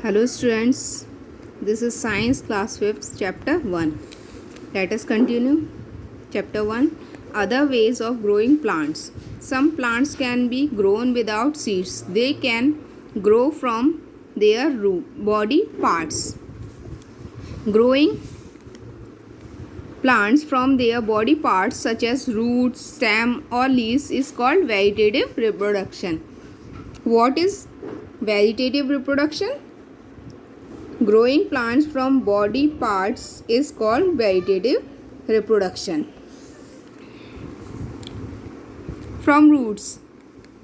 Hello students, this is Science class 5th chapter 1. Let us continue. Chapter 1, Other ways of growing plants. Some plants can be grown without seeds. They can grow from their body parts. Growing plants from their body parts such as roots, stem or leaves is called vegetative reproduction. What is vegetative reproduction? Growing plants from body parts is called vegetative reproduction. From roots,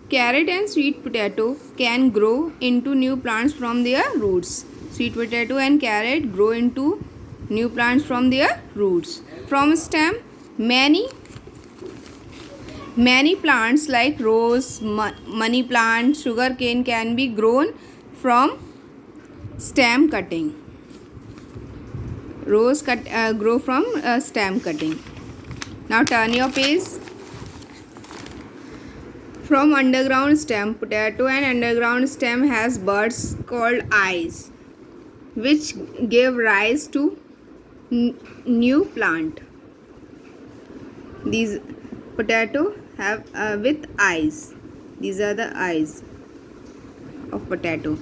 carrot and sweet potato can grow into new plants from their roots. Sweet potato and carrot grow into new plants from their roots. From stem, many plants like rose, money plant, sugarcane can be grown from stem cutting. Rose grow from stem cutting. Now turn your page. From underground stem, potato and underground stem has buds called eyes, which give rise to new plant. These potato have with eyes. These are the eyes of potato.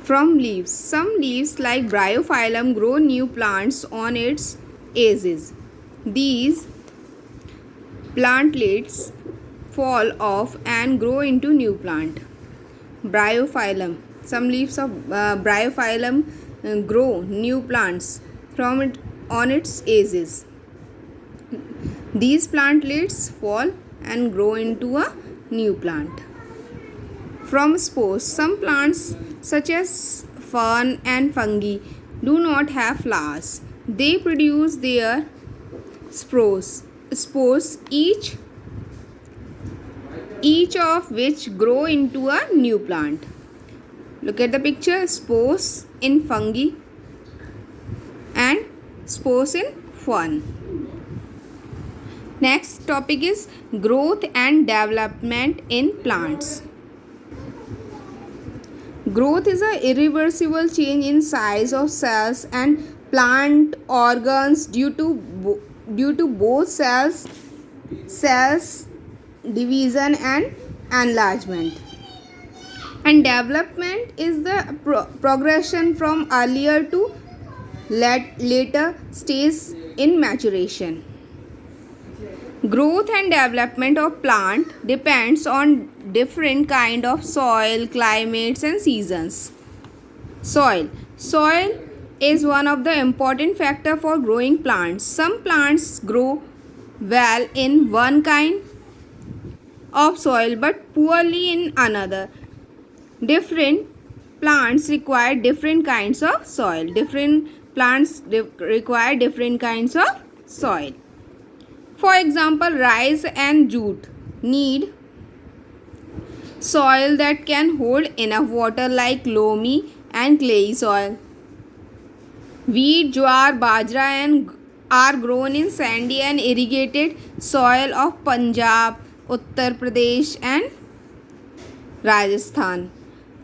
From leaves, some leaves like bryophyllum grow new plants on its edges. These plantlets fall off and grow into new plant. Bryophyllum, some leaves of bryophyllum grow new plants from it on its edges. These plantlets fall and grow into a new plant. From spores, some plants such as fern and fungi do not have flowers. They produce their spores each of which grow into a new plant. Look at the picture, spores in fungi and spores in fern. Next topic is growth and development in plants. Growth is an irreversible change in size of cells and plant organs due to both cells division and enlargement. And development is the progression from earlier to later stage in maturation. Growth and development of plant depends on different kind of soil, climates and seasons. Soil is one of the important factor for growing plants. Some plants grow well in one kind of soil but poorly in another. Different plants require different kinds of soil. Different plants require different kinds of soil. For example, rice and jute need soil that can hold enough water like loamy and clayey soil. Wheat, jowar, bajra are grown in sandy and irrigated soil of Punjab, Uttar Pradesh and Rajasthan.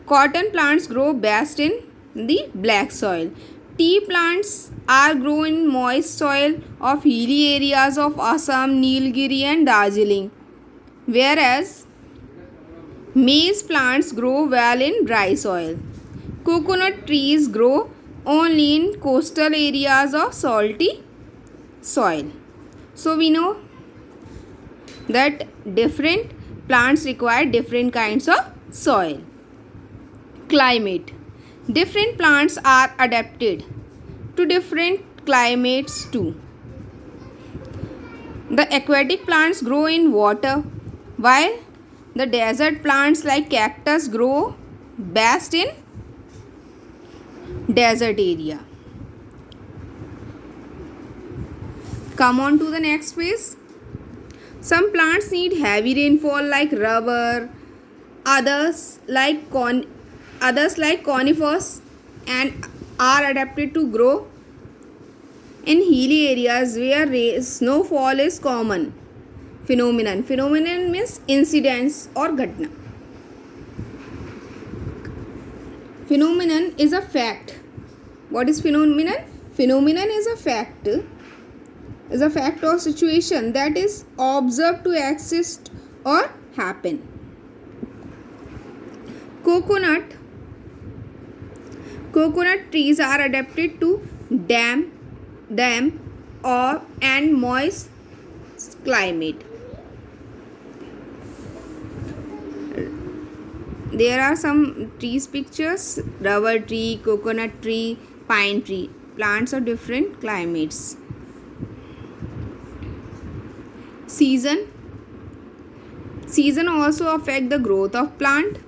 Cotton plants grow best in the black soil. Tea plants are grown in moist soil of hilly areas of Assam, Nilgiri and Darjeeling, whereas maize plants grow well in dry soil. Coconut trees grow only in coastal areas of salty soil. So we know that different plants require different kinds of soil. Climate. Different plants are adapted to different climates too. The aquatic plants grow in water, while the desert plants like cactus grow best in desert area. Come on to the next phase. Some plants need heavy rainfall like rubber, others like conifers and are adapted to grow in hilly areas where snowfall is common. Phenomenon means incidents or ghatna. Phenomenon is a fact. What is phenomenon? Phenomenon is a fact or situation that is observed to exist or happen. Coconut trees are adapted to damp or and moist climate. There are some trees pictures: rubber tree, coconut tree, pine tree. Plants of different climates. Season also affect the growth of plant.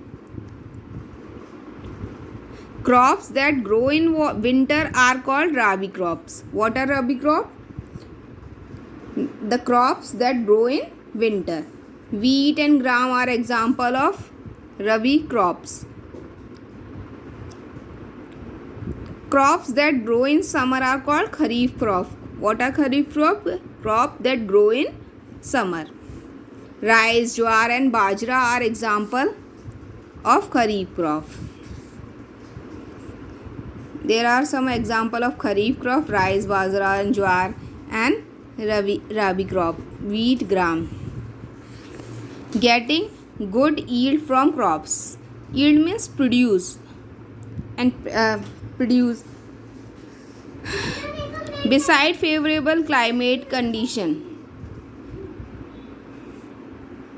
Crops that grow in winter are called rabi crops. What are rabi crop? The crops that grow in winter. Wheat and gram are example of rabi crops. Crops that grow in summer are called kharif crop. What are kharif crop? Crop that grow in summer. Rice, jowar and bajra are example of kharif crop. There are some example of kharif crop: rice, bajra and jowar, and rabi crop, wheat, gram. Getting good yield from crops. Yield means produce. Beside favorable climate condition.